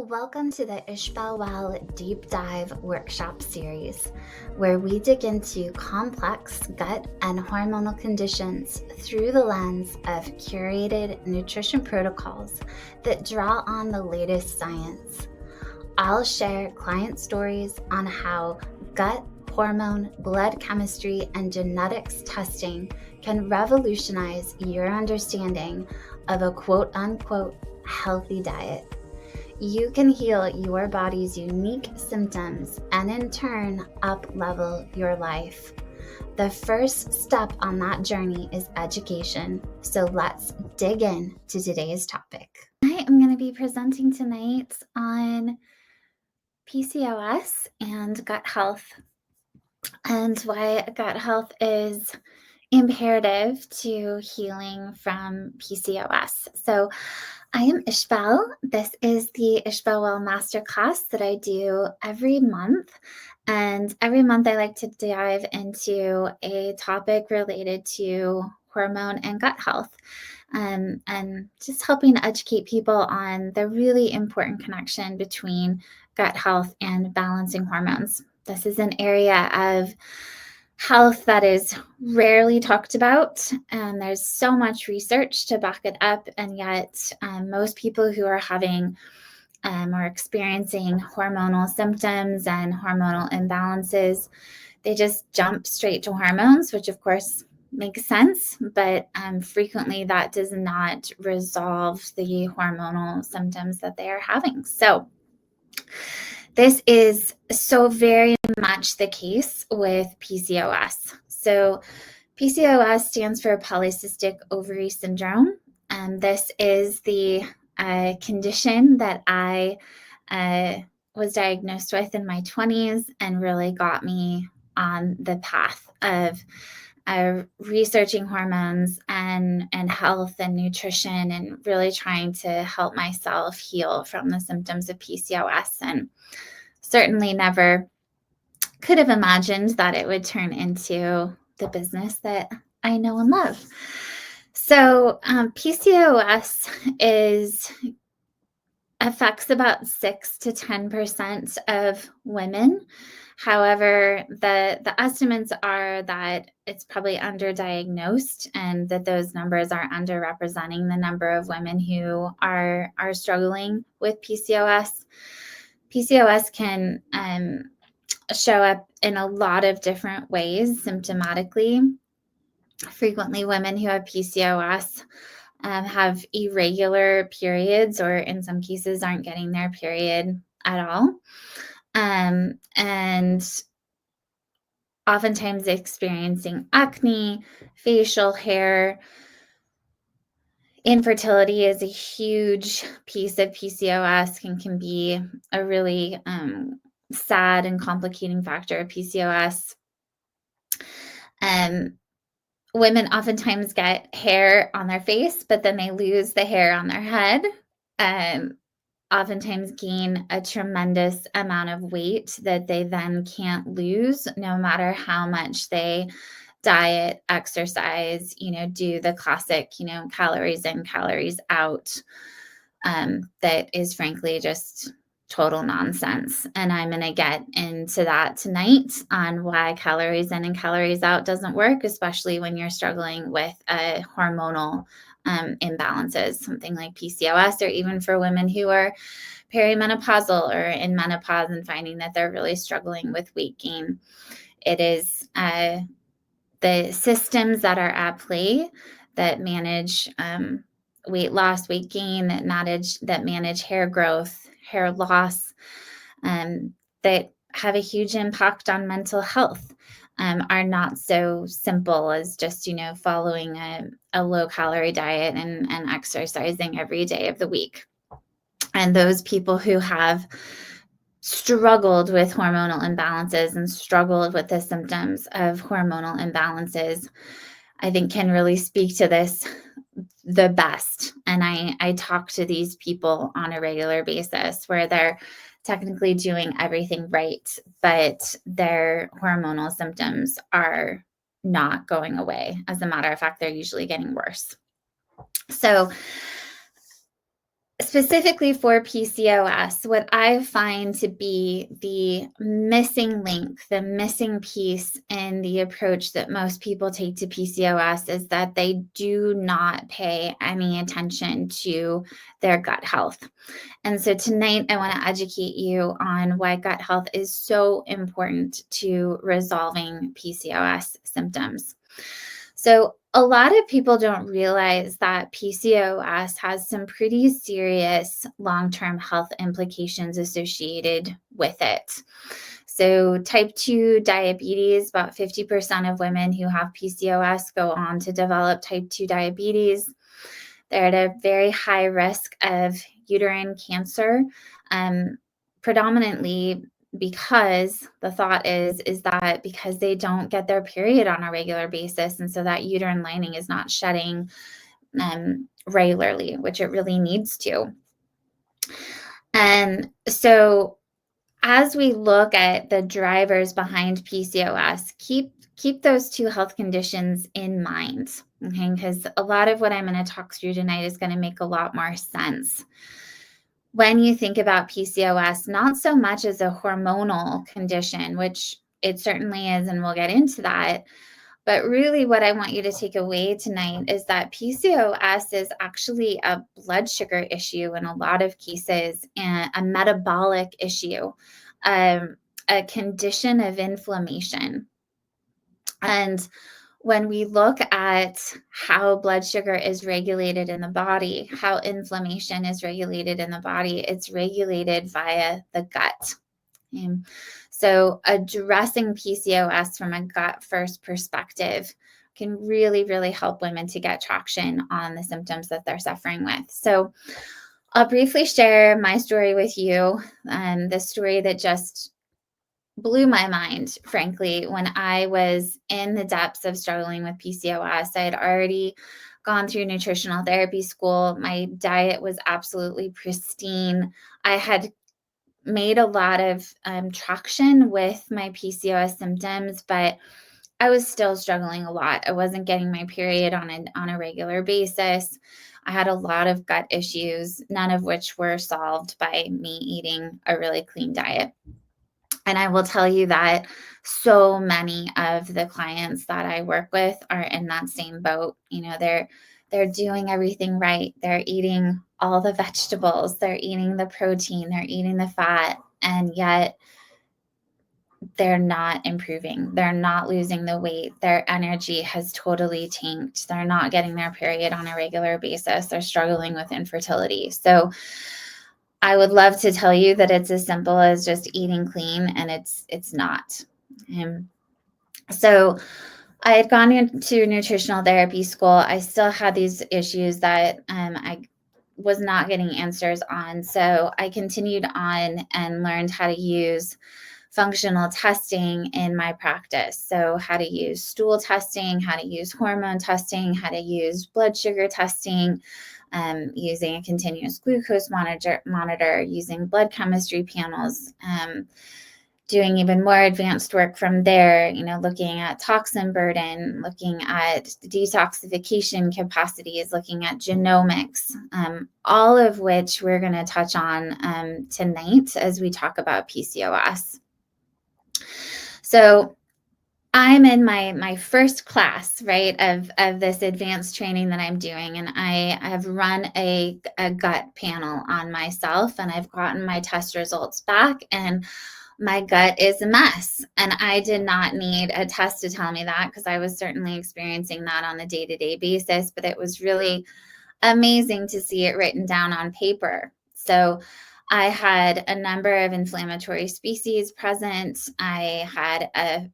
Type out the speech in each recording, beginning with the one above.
Welcome to the Ishbel Well Deep Dive Workshop Series, where we dig into complex gut and hormonal conditions through the lens of curated nutrition protocols that draw on the latest science. I'll share client stories on how gut, hormone, blood chemistry, and genetics testing can revolutionize your understanding of a quote-unquote healthy diet. You can heal your body's unique symptoms and in turn up-level your life. The first step on that journey is education. So let's dig in to today's topic. I am going to be presenting tonight on PCOS and gut health and why gut health is imperative to healing from PCOS. So I am Ishbel. This is the Ishbel Well Masterclass that I do every month. And every month I like to dive into a topic related to hormone and gut health. And just helping educate people on the really important connection between gut health and balancing hormones. This is an area of health that is rarely talked about, and there's so much research to back it up, and yet most people who are having or experiencing hormonal symptoms and hormonal imbalances, they just jump straight to hormones, which of course makes sense, but frequently that does not resolve the hormonal symptoms that they are having. So this is so very much the case with PCOS. So PCOS stands for polycystic ovary syndrome. And this is the condition that I was diagnosed with in my 20s and really got me on the path of researching hormones and health and nutrition and really trying to help myself heal from the symptoms of PCOS. And certainly never could have imagined that it would turn into the business that I know and love. So PCOS affects about 6 to 10% of women. However, the estimates are that it's probably underdiagnosed and that those numbers are underrepresenting the number of women who are struggling with PCOS. PCOS can show up in a lot of different ways symptomatically. Frequently, women who have PCOS have irregular periods, or in some cases aren't getting their period at all. And oftentimes experiencing acne, facial hair. Infertility is a huge piece of PCOS and can be a really sad and complicating factor of PCOS. Women oftentimes get hair on their face, but then they lose the hair on their head. Oftentimes gain a tremendous amount of weight that they then can't lose, no matter how much they diet, exercise, do the classic, calories in, calories out. That is frankly just total nonsense. And I'm going to get into that tonight on why calories in and calories out doesn't work, especially when you're struggling with hormonal imbalances, something like PCOS, or even for women who are perimenopausal or in menopause and finding that they're really struggling with weight gain. It is the systems that are at play that manage weight loss, weight gain, that manage hair growth, hair loss, that have a huge impact on mental health, are not so simple as just, following a low-calorie diet and exercising every day of the week. And those people who have struggled with hormonal imbalances and struggled with the symptoms of hormonal imbalances, I think can really speak to this the best. And I talk to these people on a regular basis where they're technically doing everything right, but their hormonal symptoms are not going away. As a matter of fact, they're usually getting worse. So specifically for PCOS, what I find to be the missing link, the missing piece in the approach that most people take to PCOS is that they do not pay any attention to their gut health. And so tonight, I want to educate you on why gut health is so important to resolving PCOS symptoms. So, a lot of people don't realize that PCOS has some pretty serious long term health implications associated with it. So, type 2 diabetes, about 50% of women who have PCOS go on to develop type 2 diabetes. They're at a very high risk of uterine cancer, predominantly because the thought is that because they don't get their period on a regular basis, and so that uterine lining is not shedding regularly, which it really needs to. And so as we look at the drivers behind PCOS, keep those two health conditions in mind, okay? Because a lot of what I'm going to talk through tonight is going to make a lot more sense. When you think about PCOS, not so much as a hormonal condition, which it certainly is, and we'll get into that, but really what I want you to take away tonight is that PCOS is actually a blood sugar issue in a lot of cases, and a metabolic issue, a condition of inflammation. And when we look at how blood sugar is regulated in the body, how inflammation is regulated in the body, it's regulated via the gut. Okay? So addressing PCOS from a gut first perspective can really, really help women to get traction on the symptoms that they're suffering with. So I'll briefly share my story with you, the story that just blew my mind, frankly, when I was in the depths of struggling with PCOS. I had already gone through nutritional therapy school. My diet was absolutely pristine. I had made a lot of traction with my PCOS symptoms, but I was still struggling a lot. I wasn't getting my period on a regular basis. I had a lot of gut issues, none of which were solved by me eating a really clean diet. And I will tell you that so many of the clients that I work with are in that same boat. You know, they're doing everything right. They're eating all the vegetables, they're eating the protein, they're eating the fat, and yet they're not improving. They're not losing the weight. Their energy has totally tanked. They're not getting their period on a regular basis. They're struggling with infertility. So I would love to tell you that it's as simple as just eating clean, and it's not. So I had gone into nutritional therapy school. I still had these issues that I was not getting answers on. So I continued on and learned how to use functional testing in my practice. So how to use stool testing, how to use hormone testing, how to use blood sugar testing, using a continuous glucose monitor, using blood chemistry panels, doing even more advanced work from there, you know, looking at toxin burden, looking at detoxification capacities, looking at genomics, all of which we're going to touch on tonight as we talk about PCOS. So I'm in my first class, right, of this advanced training that I'm doing, and I have run a gut panel on myself, and I've gotten my test results back, and my gut is a mess. And I did not need a test to tell me that, because I was certainly experiencing that on a day-to-day basis, but it was really amazing to see it written down on paper. So I had a number of inflammatory species present. I had a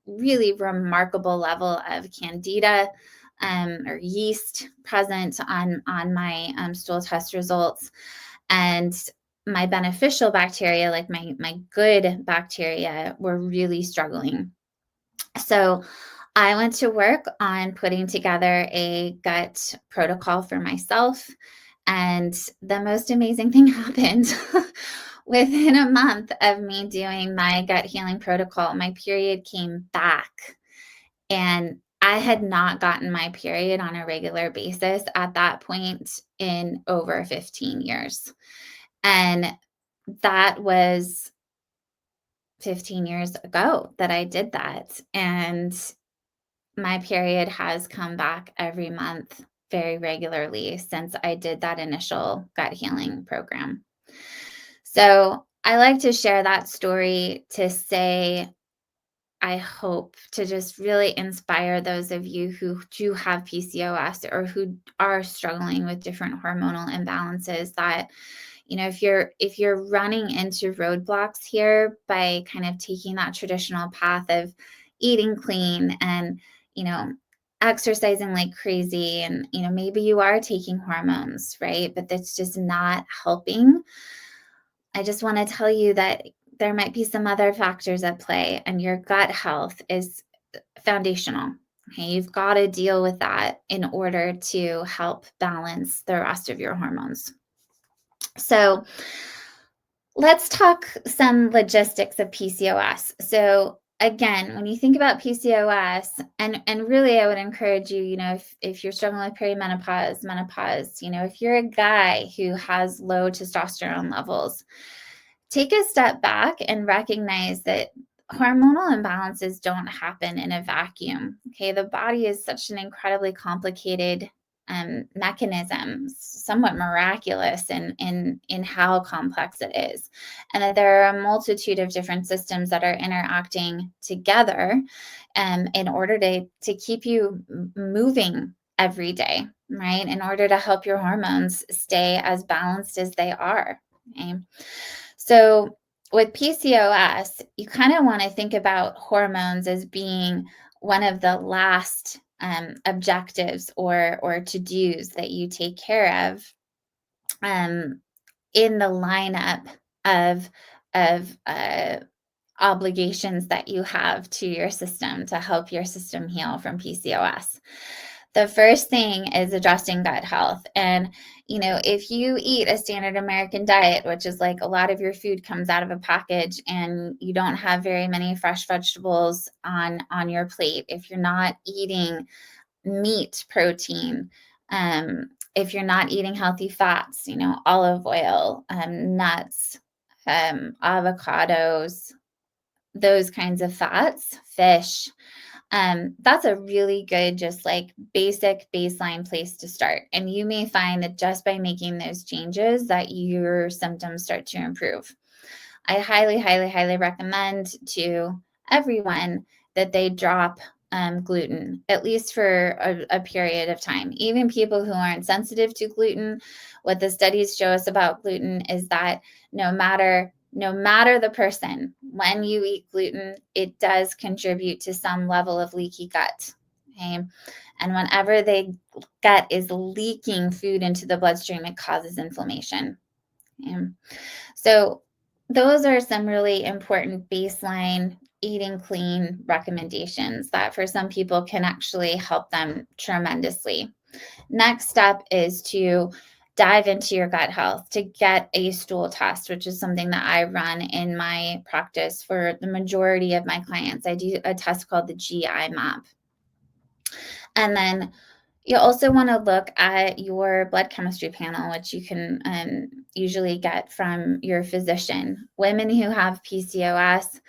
really remarkable level of candida or yeast present on my stool test results. And my beneficial bacteria, like my good bacteria, were really struggling. So I went to work on putting together a gut protocol for myself. And the most amazing thing happened. Within a month of me doing my gut healing protocol, my period came back. And I had not gotten my period on a regular basis at that point in over 15 years. And that was 15 years ago that I did that. And my period has come back every month very regularly since I did that initial gut healing program. So I like to share that story to say, I hope to just really inspire those of you who do have PCOS or who are struggling with different hormonal imbalances that, if you're running into roadblocks here by kind of taking that traditional path of eating clean and, you know, exercising like crazy, and, maybe you are taking hormones, right? But that's just not helping. I just want to tell you that there might be some other factors at play, and your gut health is foundational. Okay, you've got to deal with that in order to help balance the rest of your hormones. So, let's talk some logistics of PCOS. So, again, when you think about PCOS, and really I would encourage you, if you're struggling with perimenopause, menopause, if you're a guy who has low testosterone levels, take a step back and recognize that hormonal imbalances don't happen in a vacuum. Okay, the body is such an incredibly complicated mechanism, somewhat miraculous in how complex it is, and that there are a multitude of different systems that are interacting together in order to keep you moving every day, right? In order to help your hormones stay as balanced as they are. Okay. So with PCOS, you kind of want to think about hormones as being one of the last objectives or to-dos that you take care of um, in the lineup of obligations that you have to your system to help your system heal from PCOS. The first thing is addressing gut health. And, if you eat a standard American diet, which is like a lot of your food comes out of a package and you don't have very many fresh vegetables on your plate, if you're not eating meat protein, if you're not eating healthy fats, olive oil, nuts, avocados, those kinds of fats, fish, that's a really good, just like basic baseline place to start. And you may find that just by making those changes that your symptoms start to improve. I highly, highly, highly recommend to everyone that they drop gluten, at least for a period of time. Even people who aren't sensitive to gluten, what the studies show us about gluten is that no matter the person, when you eat gluten, it does contribute to some level of leaky gut. Okay. And whenever the gut is leaking food into the bloodstream, it causes inflammation. Okay. So those are some really important baseline eating clean recommendations that for some people can actually help them tremendously. Next step is to dive into your gut health, to get a stool test, which is something that I run in my practice for the majority of my clients. I do a test called the GI map. And then you also want to look at your blood chemistry panel, which you can usually get from your physician. Women who have PCOS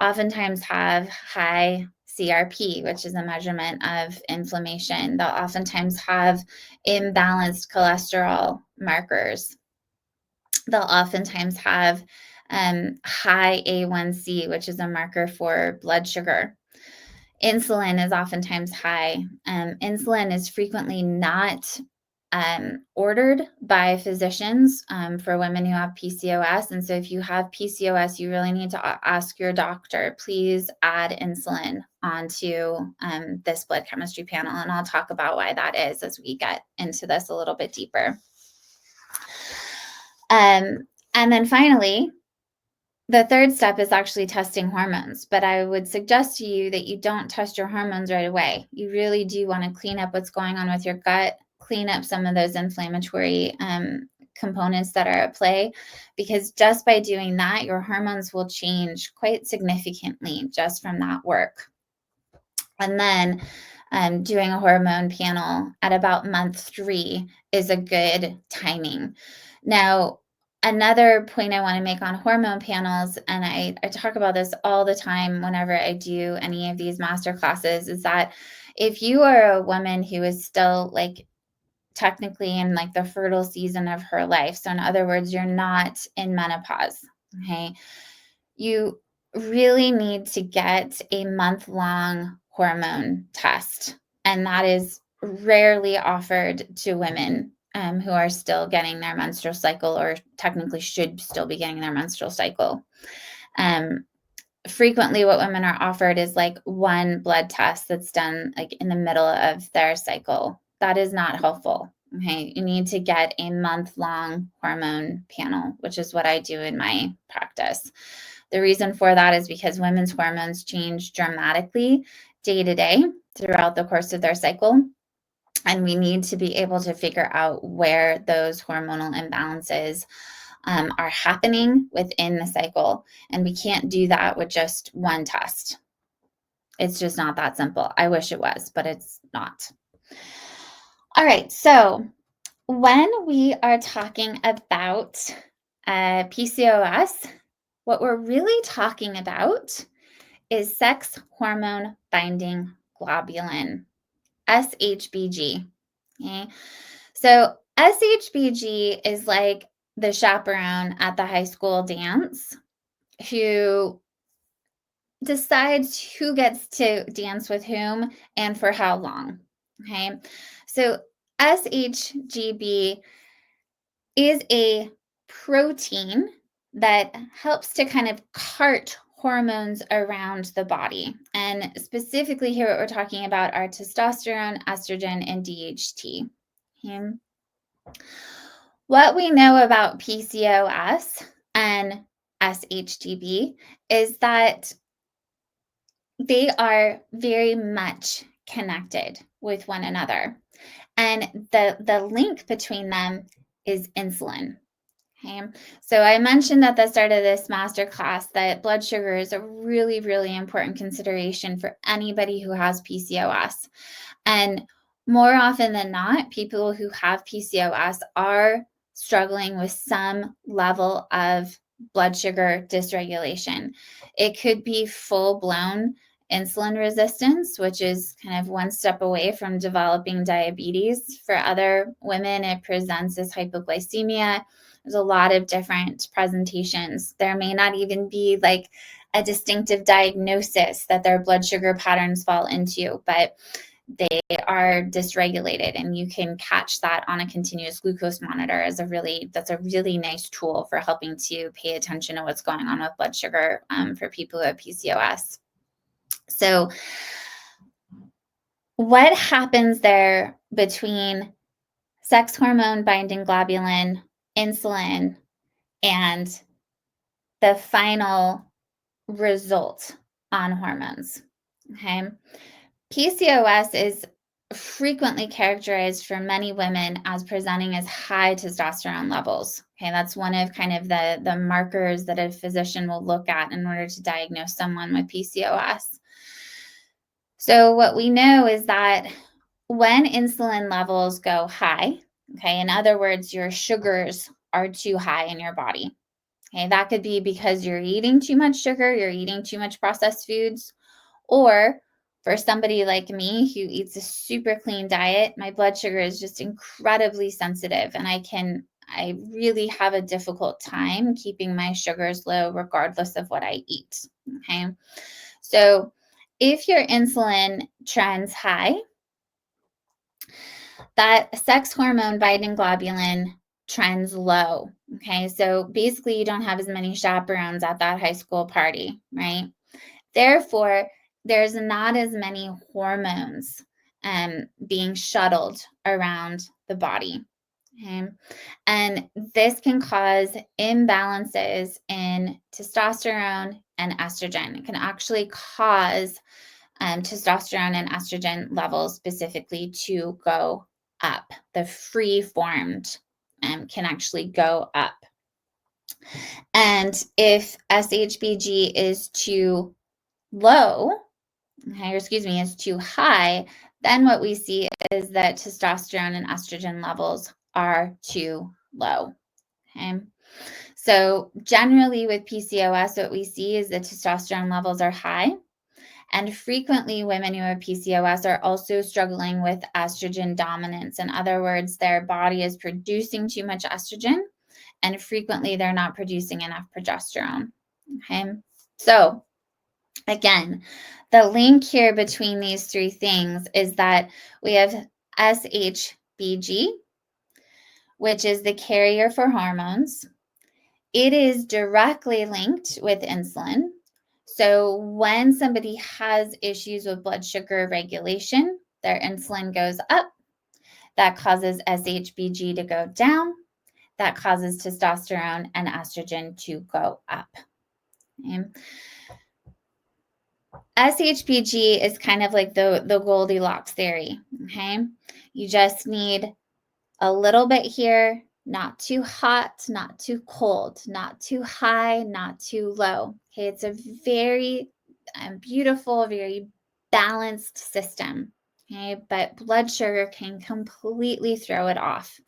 oftentimes have high CRP, which is a measurement of inflammation. They'll oftentimes have imbalanced cholesterol markers. They'll oftentimes have high A1C, which is a marker for blood sugar. Insulin is oftentimes high. Insulin is frequently not ordered by physicians for women who have PCOS. And so if you have PCOS, you really need to ask your doctor, please add insulin onto this blood chemistry panel. And I'll talk about why that is as we get into this a little bit deeper. And then finally, the third step is actually testing hormones, but I would suggest to you that you don't test your hormones right away. You really do want to clean up what's going on with your gut, clean up some of those inflammatory components that are at play, because just by doing that, your hormones will change quite significantly just from that work. And then doing a hormone panel at about month 3 is a good timing. Now, another point I want to make on hormone panels, and I talk about this all the time whenever I do any of these master classes, is that if you are a woman who is still like technically in like the fertile season of her life, so in other words, you're not in menopause, okay, you really need to get a month-long hormone test, and that is rarely offered to women who are still getting their menstrual cycle, or technically should still be getting their menstrual cycle. Frequently what women are offered is like one blood test that's done like in the middle of their cycle. That is not helpful. Okay, you need to get a month-long hormone panel, which is what I do in my practice. The reason for that is because women's hormones change dramatically day to day throughout the course of their cycle. And we need to be able to figure out where those hormonal imbalances are happening within the cycle. And we can't do that with just one test. It's just not that simple. I wish it was, but it's not. All right, so when we are talking about PCOS, what we're really talking about is sex hormone binding globulin, SHBG. Okay, so SHBG is like the chaperone at the high school dance who decides who gets to dance with whom and for how long. Okay, so SHGB is a protein that helps to kind of cart hormones around the body. And specifically here, what we're talking about are testosterone, estrogen, and DHT. Okay. What we know about PCOS and SHGB is that they are very much connected with one another. And the link between them is insulin. Okay, so I mentioned at the start of this masterclass that blood sugar is a really, really important consideration for anybody who has PCOS. And more often than not, people who have PCOS are struggling with some level of blood sugar dysregulation. It could be full-blown insulin resistance, which is kind of one step away from developing diabetes. For other women, it presents as hypoglycemia. There's a lot of different presentations. There may not even be like a distinctive diagnosis that their blood sugar patterns fall into, but they are dysregulated, and you can catch that on a continuous glucose monitor that's a really nice tool for helping to pay attention to what's going on with blood sugar for people who have PCOS. So what happens there between sex hormone binding globulin, insulin, and the final result on hormones? Okay. PCOS is frequently characterized for many women as presenting as high testosterone levels. Okay, that's one of kind of the markers that a physician will look at in order to diagnose someone with PCOS. So what we know is that when insulin levels go high, okay, in other words, your sugars are too high in your body. Okay, that could be because you're eating too much sugar, you're eating too much processed foods, or for somebody like me who eats a super clean diet, my blood sugar is just incredibly sensitive, and I really have a difficult time keeping my sugars low regardless of what I eat. Okay. So if your insulin trends high, that sex hormone binding globulin trends low. Okay. So basically, you don't have as many chaperones at that high school party, right? Therefore, there's not as many hormones being shuttled around the body. Okay? And this can cause imbalances in testosterone and estrogen. It can actually cause testosterone and estrogen levels specifically to go up. The free formed can actually go up. And if SHBG is too low, okay, or excuse me, is too high, then what we see is that testosterone and estrogen levels are too low. Okay. So generally with PCOS, what we see is that testosterone levels are high. And frequently women who have PCOS are also struggling with estrogen dominance. In other words, their body is producing too much estrogen, and frequently they're not producing enough progesterone. Okay. So again, the link here between these three things is that we have SHBG, which is the carrier for hormones. It is directly linked with insulin. So when somebody has issues with blood sugar regulation, their insulin goes up. That causes SHBG to go down. That causes testosterone and estrogen to go up. Okay. SHBG is kind of like the Goldilocks theory. Okay. You just need a little bit here, not too hot, not too cold, not too high, not too low. Okay, it's a very beautiful, very balanced system. Okay, but blood sugar can completely throw it off.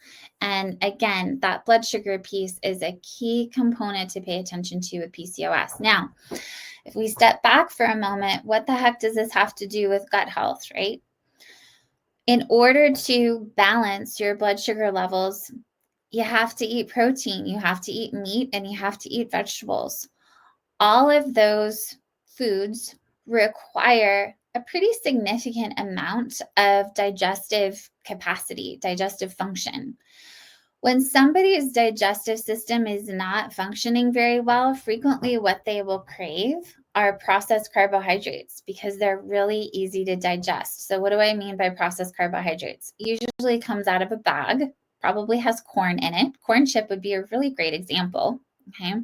And again, that blood sugar piece is a key component to pay attention to with PCOS. Now, if we step back for a moment, what the heck does this have to do with gut health, right? In order to balance your blood sugar levels, you have to eat protein, you have to eat meat, and you have to eat vegetables. All of those foods require a pretty significant amount of digestive capacity, digestive function. When somebody's digestive system is not functioning very well, frequently what they will crave are processed carbohydrates because they're really easy to digest. So what do I mean by processed carbohydrates? Usually comes out of a bag, probably has corn in it. Corn chip would be a really great example. Okay.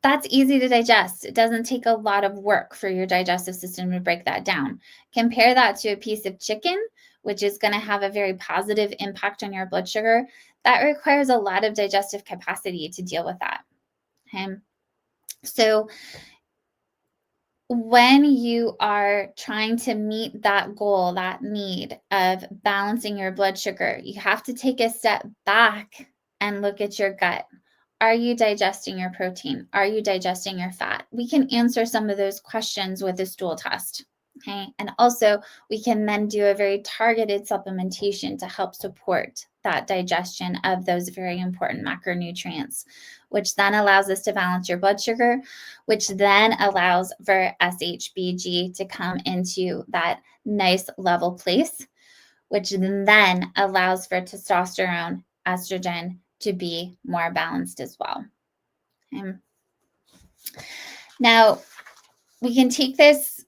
That's easy to digest. It doesn't take a lot of work for your digestive system to break that down. Compare that to a piece of chicken, which is going to have a very positive impact on your blood sugar. That requires a lot of digestive capacity to deal with that. Okay. So when you are trying to meet that goal, that need of balancing your blood sugar, you have to take a step back and look at your gut. Are you digesting your protein? Are you digesting your fat? We can answer some of those questions with a stool test. Okay. And also, we can then do a very targeted supplementation to help support that digestion of those very important macronutrients, which then allows us to balance your blood sugar, which then allows for SHBG to come into that nice level place, which then allows for testosterone, estrogen to be more balanced as well. Okay. Now, we can take this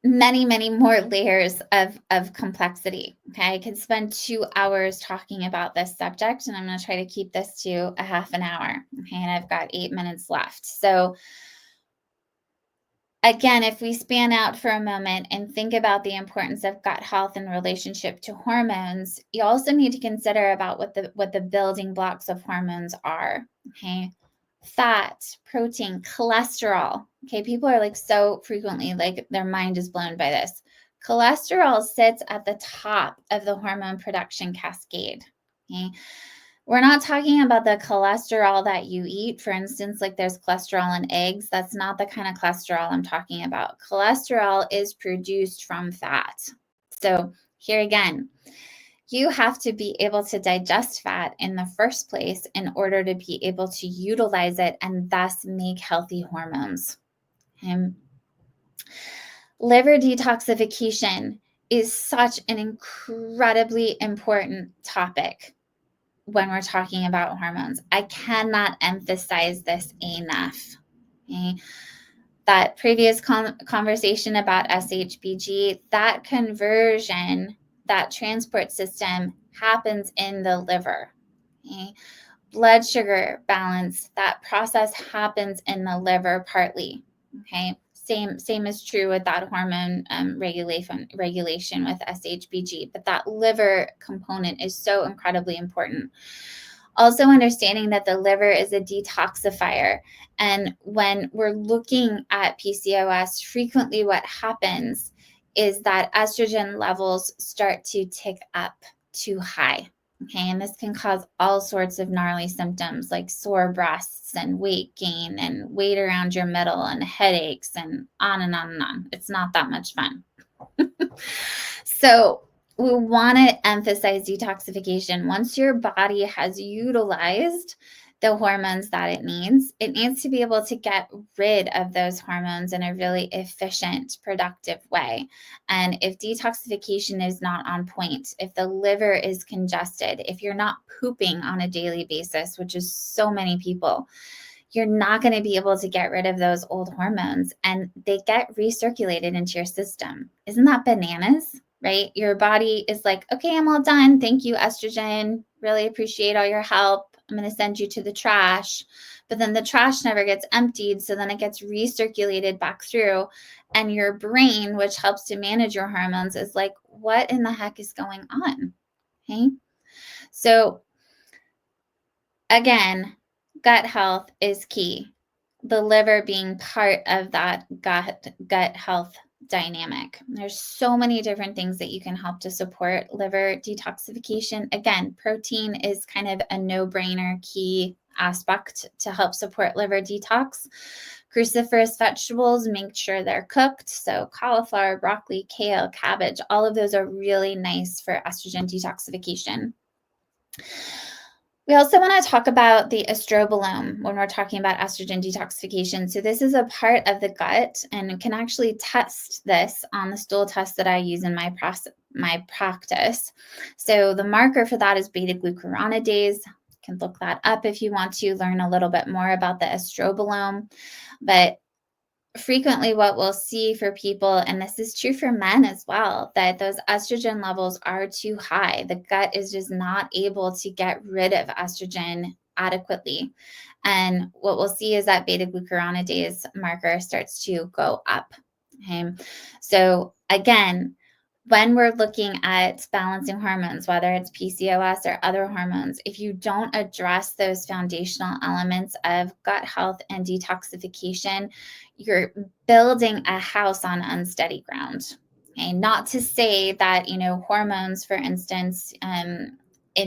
many more layers of complexity. Okay, I could spend 2 hours talking about this subject, and I'm going to try to keep this to a half an hour. Okay, and I've got 8 minutes left. So again, if we span out for a moment and think about the importance of gut health in relationship to hormones, you also need to consider about what the building blocks of hormones are. Okay, fat, protein, cholesterol. Okay, people are like so frequently like their mind is blown by this. Cholesterol sits at the top of the hormone production cascade. Okay. We're not talking about the cholesterol that you eat. For instance, like there's cholesterol in eggs. That's not the kind of cholesterol I'm talking about. Cholesterol is produced from fat. So here again, you have to be able to digest fat in the first place in order to be able to utilize it and thus make healthy hormones. Okay. Liver detoxification is such an incredibly important topic when we're talking about hormones. I cannot emphasize this enough. Okay. That previous conversation about SHBG, that conversion, that transport system happens in the liver. Okay. Blood sugar balance, that process happens in the liver partly. Okay. Same is true with that hormone regulation with SHBG, but that liver component is so incredibly important. Also understanding that the liver is a detoxifier. And when we're looking at PCOS, frequently what happens is that estrogen levels start to tick up too high. Okay, and this can cause all sorts of gnarly symptoms like sore breasts and weight gain and weight around your middle and headaches and on and on and on. It's not that much fun. So we want to emphasize detoxification. Once your body has utilized the hormones that it needs to be able to get rid of those hormones in a really efficient, productive way. And if detoxification is not on point, if the liver is congested, if you're not pooping on a daily basis, which is so many people, you're not going to be able to get rid of those old hormones, and they get recirculated into your system. Isn't that bananas? Right? Your body is like, okay, I'm all done. Thank you, estrogen. Really appreciate all your help. I'm going to send you to the trash. But then the trash never gets emptied. So then it gets recirculated back through. And your brain, which helps to manage your hormones, is like, what in the heck is going on? Okay. So again, gut health is key. The liver being part of that gut health dynamic. There's so many different things that you can help to support liver detoxification. Again, protein is kind of a no-brainer key aspect to help support liver detox. Cruciferous vegetables, make sure they're cooked. So cauliflower, broccoli, kale, cabbage, all of those are really nice for estrogen detoxification. We also want to talk about the estrobolome when we're talking about estrogen detoxification. So this is a part of the gut, and can actually test this on the stool test that I use in my practice. So the marker for that is beta-glucuronidase. You can look that up if you want to learn a little bit more about the estrobolome. But frequently what we'll see for people, and this is true for men as well, that those estrogen levels are too high. The gut is just not able to get rid of estrogen adequately. And what we'll see is that beta-glucuronidase marker starts to go up. Okay. So again, when we're looking at balancing hormones, whether it's PCOS or other hormones, if you don't address those foundational elements of gut health and detoxification, you're building a house on unsteady ground. Okay? Not to say that, hormones, for instance, in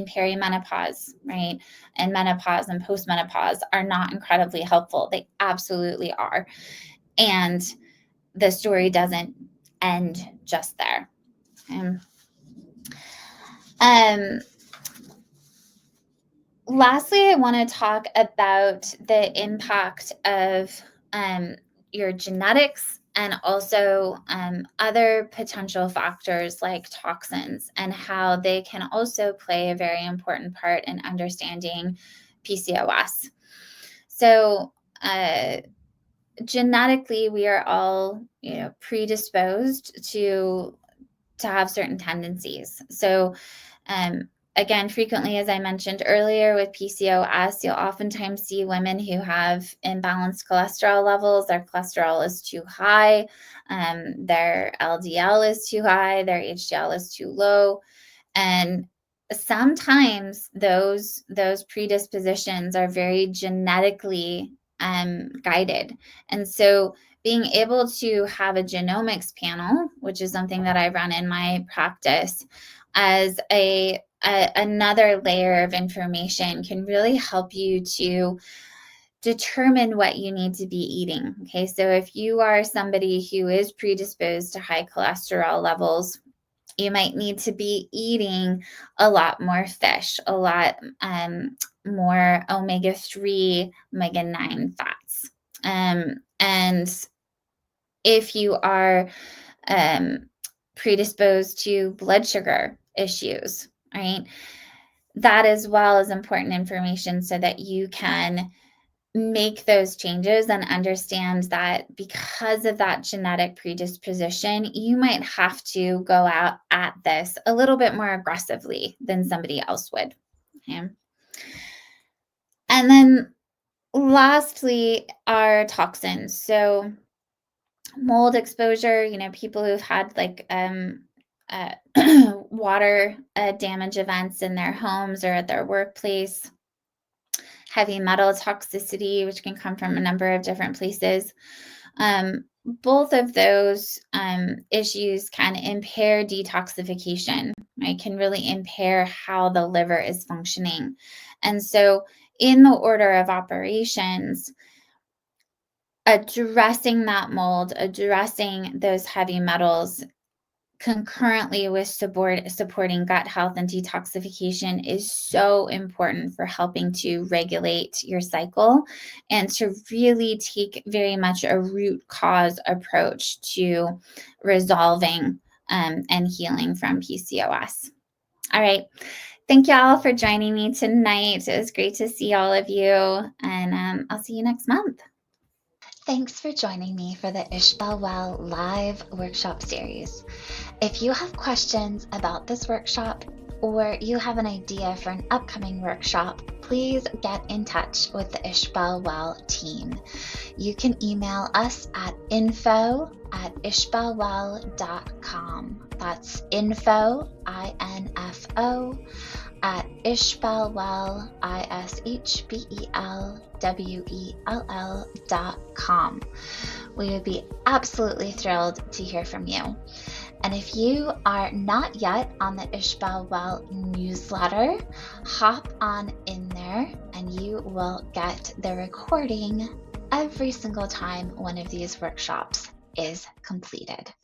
perimenopause, right, and menopause and postmenopause are not incredibly helpful. They absolutely are. And the story doesn't end just there. Lastly, I want to talk about the impact of your genetics and also other potential factors like toxins, and how they can also play a very important part in understanding PCOS. So genetically, we are all predisposed to have certain tendencies. So again, frequently, as I mentioned earlier, with PCOS, you'll oftentimes see women who have imbalanced cholesterol levels. Their cholesterol is too high, their LDL is too high, their HDL is too low. And sometimes those predispositions are very genetically guided. And so being able to have a genomics panel, which is something that I run in my practice, as another layer of information, can really help you to determine what you need to be eating. Okay, so if you are somebody who is predisposed to high cholesterol levels, you might need to be eating a lot more fish, a lot more omega-3, omega-9 fats. And if you are predisposed to blood sugar issues, right, that as well is important information so that you can make those changes and understand that because of that genetic predisposition, you might have to go out at this a little bit more aggressively than somebody else would. Okay. And then lastly are toxins. So mold exposure, people who've had like water damage events in their homes or at their workplace, heavy metal toxicity, which can come from a number of different places. Both of those issues can impair detoxification, right? Can really impair how the liver is functioning. And so, in the order of operations, addressing that mold, addressing those heavy metals concurrently with supporting gut health and detoxification is so important for helping to regulate your cycle and to really take very much a root cause approach to resolving and healing from PCOS. All right. Thank you all for joining me tonight. It was great to see all of you, and I'll see you next month. Thanks for joining me for the Ishbel Well live workshop series. If you have questions about this workshop or you have an idea for an upcoming workshop, please get in touch with the Ishbel Well team. You can email us at info@ishbelwell.com. That's info, I-N-F-O, at Ishbelwell, ISHBELWELL.com. We would be absolutely thrilled to hear from you. And if you are not yet on the Ishbel Well newsletter, hop on in there and you will get the recording every single time one of these workshops is completed.